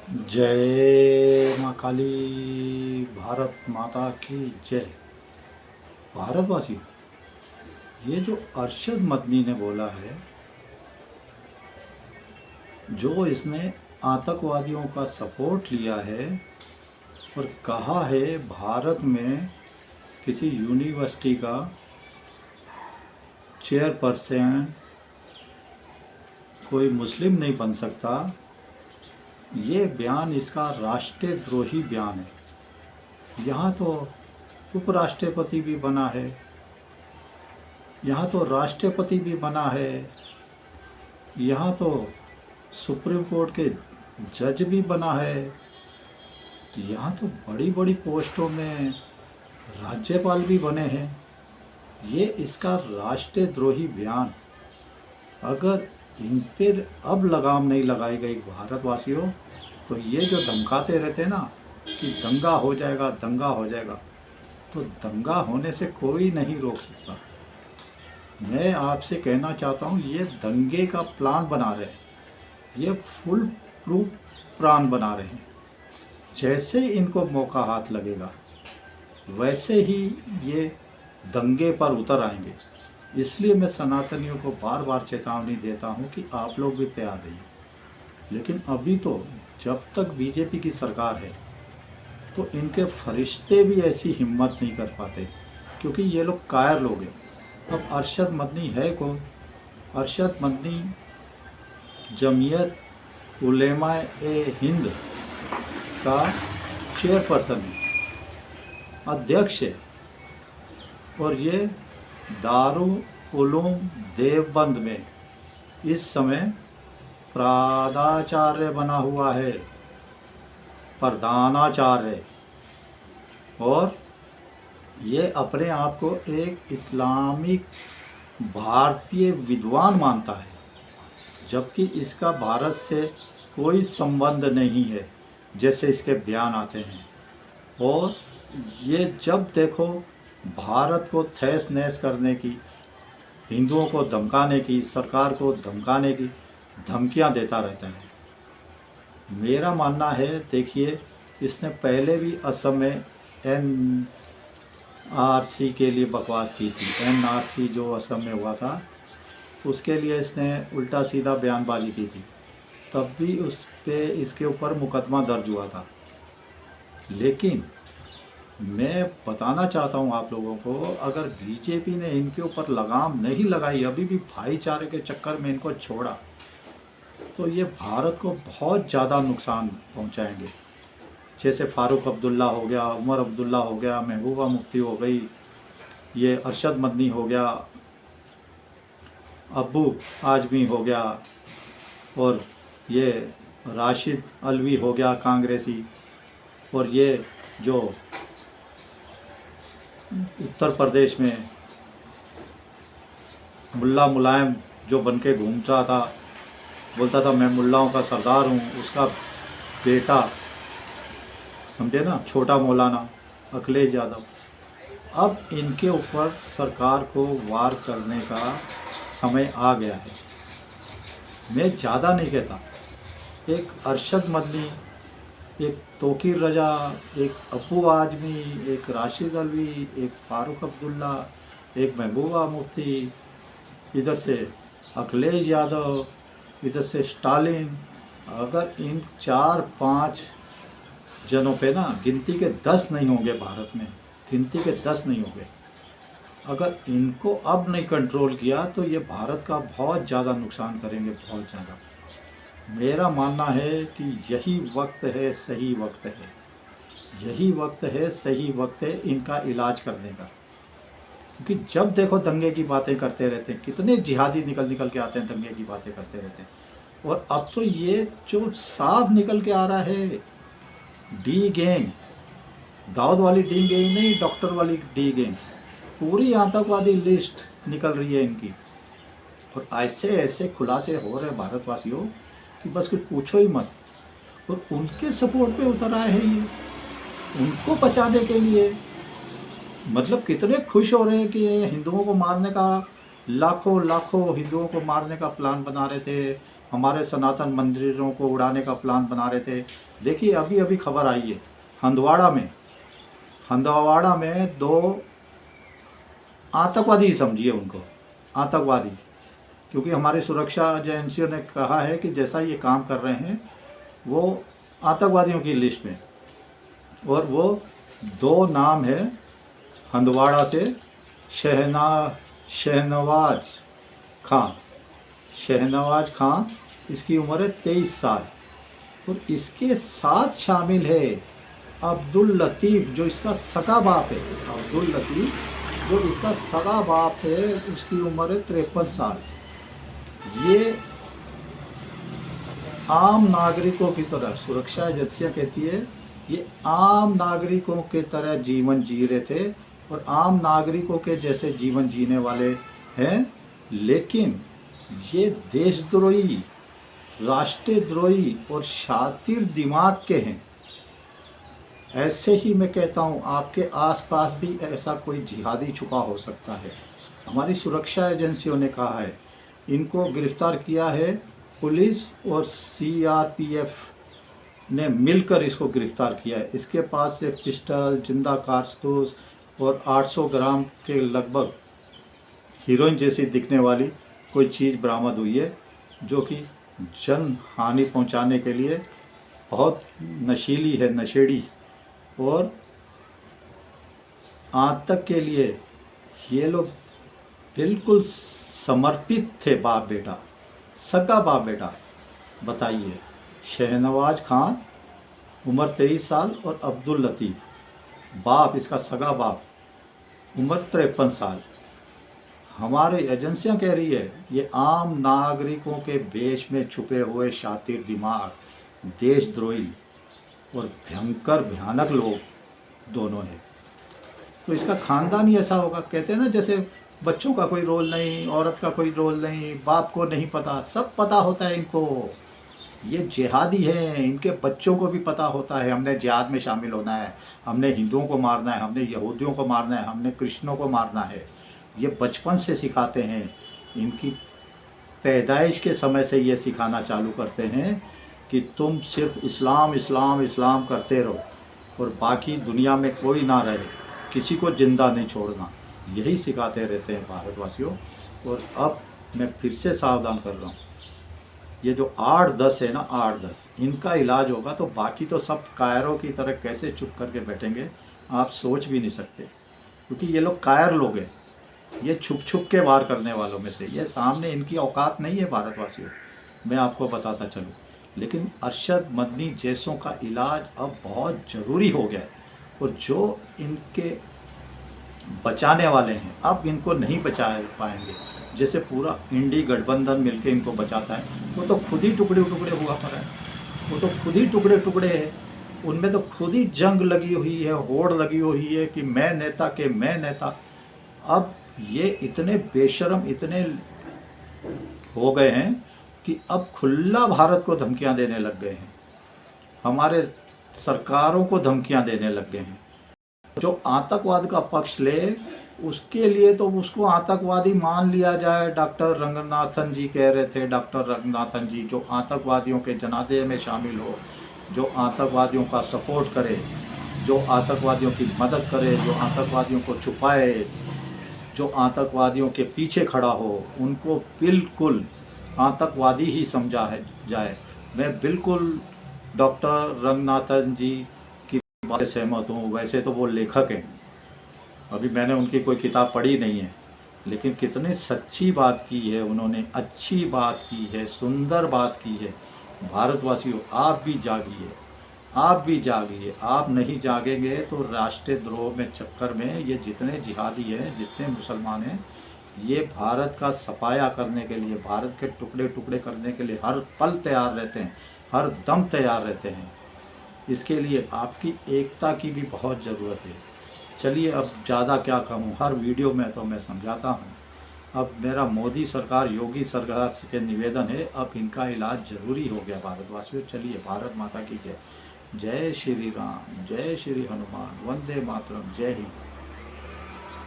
जय माँ काली। भारत माता की जय। भारतवासियों, ये जो अरशद मदनी ने बोला है, जो इसने आतंकवादियों का सपोर्ट लिया है और कहा है भारत में किसी यूनिवर्सिटी का चेयरपर्सन कोई मुस्लिम नहीं बन सकता, ये बयान इसका राष्ट्रद्रोही बयान है। यहाँ तो उपराष्ट्रपति भी बना है, यहाँ तो राष्ट्रपति भी बना है, यहाँ तो सुप्रीम कोर्ट के जज भी बना है, यहाँ तो बड़ी बड़ी पोस्टों में राज्यपाल भी बने हैं। ये इसका राष्ट्रद्रोही बयान, अगर इन पर अब लगाम नहीं लगाई गई भारतवासियों, तो ये जो धमकाते रहते हैं ना कि दंगा हो जाएगा, दंगा हो जाएगा, तो दंगा होने से कोई नहीं रोक सकता। मैं आपसे कहना चाहता हूँ, ये दंगे का प्लान बना रहे हैं, ये फुल प्रूफ प्लान बना रहे हैं। जैसे इनको मौका हाथ लगेगा वैसे ही ये दंगे पर उतर आएंगे। इसलिए मैं सनातनियों को बार बार चेतावनी देता हूँ कि आप लोग भी तैयार रहिए। लेकिन अभी तो जब तक बीजेपी की सरकार है तो इनके फरिश्ते भी ऐसी हिम्मत नहीं कर पाते, क्योंकि ये लोग कायर लोग हैं। अब अरशद मदनी है कौन? अरशद मदनी जमीयत उलेमा-ए-हिंद का चेयरपर्सन है, अध्यक्ष है, और ये दारुल उलूम देवबंद में इस समय प्रधानाचार्य बना हुआ है, प्रधानाचार्य। और ये अपने आप को एक इस्लामिक भारतीय विद्वान मानता है, जबकि इसका भारत से कोई संबंध नहीं है, जैसे इसके बयान आते हैं। और ये जब देखो भारत को तहस नहस करने की, हिंदुओं को धमकाने की, सरकार को धमकाने की धमकियां देता रहता है। मेरा मानना है, देखिए, इसने पहले भी असम में एनआरसी के लिए बकवास की थी। एनआरसी जो असम में हुआ था, उसके लिए इसने उल्टा सीधा बयानबाजी की थी, तब भी उस पे इसके ऊपर मुकदमा दर्ज हुआ था। लेकिन मैं बताना चाहता हूँ आप लोगों को, अगर बीजेपी ने इनके ऊपर लगाम नहीं लगाई, अभी भी भाईचारे के चक्कर में इनको छोड़ा, तो ये भारत को बहुत ज़्यादा नुकसान पहुँचाएंगे। जैसे फ़ारूक अब्दुल्ला हो गया, उमर अब्दुल्ला हो गया, महबूबा मुफ्ती हो गई, ये अरशद मदनी हो गया, अब्बू आजमी हो गया, और ये राशिद अलवी हो गया कांग्रेसी, और ये जो उत्तर प्रदेश में मुल्ला मुलायम जो बन के घूम रहा था, बोलता था मैं मुल्लाओं का सरदार हूँ, उसका बेटा, समझे ना, छोटा मौलाना अखिलेश यादव। अब इनके ऊपर सरकार को वार करने का समय आ गया है। मैं ज़्यादा नहीं कहता, एक अरशद मदनी, एक तोकीर रजा, एक अब्बू आजमी, एक राशिद अलवी, एक फ़ारूक अब्दुल्ला, एक महबूबा मुफ्ती, इधर से अखिलेश यादव, इधर से स्टालिन, अगर इन 4-5 जनों पे ना, गिनती के 10 नहीं होंगे भारत में, गिनती के 10 नहीं होंगे, अगर इनको अब नहीं कंट्रोल किया तो ये भारत का बहुत ज़्यादा नुकसान करेंगे, बहुत ज़्यादा। मेरा मानना है कि यही वक्त है, सही वक्त है, यही वक्त है, सही वक्त है इनका इलाज करने का। क्योंकि जब देखो दंगे की बातें करते रहते हैं, कितने जिहादी निकल के आते हैं, दंगे की बातें करते रहते हैं। और अब तो ये जो साफ निकल के आ रहा है, डी गैंग, दाऊद वाली डी गैंग नहीं, डॉक्टर वाली डी गैंग, पूरी आतंकवादी लिस्ट निकल रही है इनकी। और ऐसे ऐसे खुलासे हो रहे भारतवासियों कि बस कुछ पूछो ही मत। और उनके सपोर्ट पे उतर आए हैं ये, उनको बचाने के लिए। मतलब कितने खुश हो रहे हैं कि ये हिंदुओं को मारने का, लाखों लाखों हिंदुओं को मारने का प्लान बना रहे थे, हमारे सनातन मंदिरों को उड़ाने का प्लान बना रहे थे। देखिए अभी अभी खबर आई है, हंदवाड़ा में 2 आतंकवादी, समझिए उनको आतंकवादी, क्योंकि हमारी सुरक्षा एजेंसियों ने कहा है कि जैसा ये काम कर रहे हैं वो आतंकवादियों की लिस्ट में, और वो 2 नाम है हंदवाड़ा से, शहनवाज खान, इसकी उम्र है 23 साल, और इसके साथ शामिल है अब्दुल लतीफ़ जो इसका सगा बाप है। अब्दुल लतीफ़ जो इसका सगा बाप है, उसकी उम्र है 53 साल। ये आम नागरिकों की तरह, सुरक्षा एजेंसियाँ कहती है ये आम नागरिकों के तरह जीवन जी रहे थे और आम नागरिकों के जैसे जीवन जीने वाले हैं, लेकिन ये देशद्रोही, राष्ट्रद्रोही और शातिर दिमाग के हैं। ऐसे ही मैं कहता हूँ आपके आसपास भी ऐसा कोई जिहादी छुपा हो सकता है। हमारी सुरक्षा एजेंसियों ने कहा है, इनको गिरफ्तार किया है, पुलिस और सीआरपीएफ ने मिलकर इसको गिरफ्तार किया है। इसके पास से पिस्टल, जिंदा कारतूस और 800 ग्राम के लगभग हीरोइन जैसी दिखने वाली कोई चीज़ बरामद हुई है, जो कि जन हानि पहुंचाने के लिए बहुत नशीली है, नशेड़ी, और आतंक के लिए ये लोग बिल्कुल समर्पित थे। बाप बेटा, सगा बाप बेटा। बताइए, शहनवाज खान उम्र 23 साल और अब्दुल लतीफ़ बाप, इसका सगा बाप, उम्र 53 साल। हमारी एजेंसियां कह रही है ये आम नागरिकों के वेश में छुपे हुए शातिर दिमाग, देशद्रोही और भयानक लोग दोनों हैं। तो इसका खानदान ही ऐसा होगा। कहते हैं ना, जैसे बच्चों का कोई रोल नहीं, औरत का कोई रोल नहीं, बाप को नहीं पता, सब पता होता है इनको। ये जिहादी हैं, इनके बच्चों को भी पता होता है हमने जिहाद में शामिल होना है, हमने हिंदुओं को मारना है, हमने यहूदियों को मारना है, हमने क्रिश्चियनों को मारना है। ये बचपन से सिखाते हैं, इनकी पैदाइश के समय से ये सिखाना चालू करते हैं कि तुम सिर्फ इस्लाम इस्लाम इस्लाम करते रहो और बाकी दुनिया में कोई ना रहे, किसी को जिंदा नहीं छोड़ना। यही सिखाते रहते हैं भारतवासियों। और अब मैं फिर से सावधान कर रहा हूँ, ये जो 8-10 है ना, 8-10 इनका इलाज होगा तो बाकी तो सब कायरों की तरह कैसे चुप करके बैठेंगे आप सोच भी नहीं सकते, क्योंकि ये लोग कायर लोग हैं। ये छुप छुप के वार करने वालों में से, ये सामने इनकी औकात नहीं है भारतवासियों, मैं आपको बताता चलूँ। लेकिन अरशद मदनी जैसों का इलाज अब बहुत ज़रूरी हो गया है, और जो इनके बचाने वाले हैं अब इनको नहीं बचा पाएंगे। जैसे पूरा इंडी गठबंधन मिलके इनको बचाता है, वो तो खुद ही टुकड़े टुकड़े हुआ पड़ा है, वो तो खुद ही टुकड़े टुकड़े है, उनमें तो खुद ही जंग लगी हुई है, होड़ लगी हुई है कि मैं नेता के मैं नेता। अब ये इतने बेशर्म, इतने हो गए हैं कि अब खुला भारत को धमकियां देने लग गए हैं, हमारे सरकारों को धमकियां देने लग गए हैं। जो आतंकवाद का पक्ष ले उसके लिए तो उसको आतंकवादी मान लिया जाए। डॉक्टर रंगनाथन जी कह रहे थे, डॉक्टर रंगनाथन जी, जो आतंकवादियों के जनाजे में शामिल हो, जो आतंकवादियों का सपोर्ट करे, जो आतंकवादियों की मदद करे, जो आतंकवादियों को छुपाए, जो आतंकवादियों के पीछे खड़ा हो, उनको बिल्कुल आतंकवादी ही समझा है जाए। मैं बिल्कुल डॉक्टर रंगनाथन जी की बात से सहमत हूँ। वैसे तो वो लेखक हैं, अभी मैंने उनकी कोई किताब पढ़ी नहीं है, लेकिन कितनी सच्ची बात की है उन्होंने, अच्छी बात की है, सुंदर बात की है। भारतवासियों, आप भी जागिए, आप भी जागिए। आप नहीं जागेंगे तो राष्ट्रद्रोह में चक्कर में ये जितने जिहादी हैं, जितने मुसलमान हैं, ये भारत का सफाया करने के लिए, भारत के टुकड़े टुकड़े करने के लिए हर पल तैयार रहते हैं, हर दम तैयार रहते हैं। इसके लिए आपकी एकता की भी बहुत ज़रूरत है। चलिए, अब ज़्यादा क्या कहूँ, हर वीडियो में तो मैं समझाता हूँ। अब मेरा मोदी सरकार, योगी सरकार के निवेदन है, अब इनका इलाज ज़रूरी हो गया भारतवासियों। चलिए, भारत माता की जय। जय श्री राम, जय श्री हनुमान, वंदे मातरम, जय हिंद।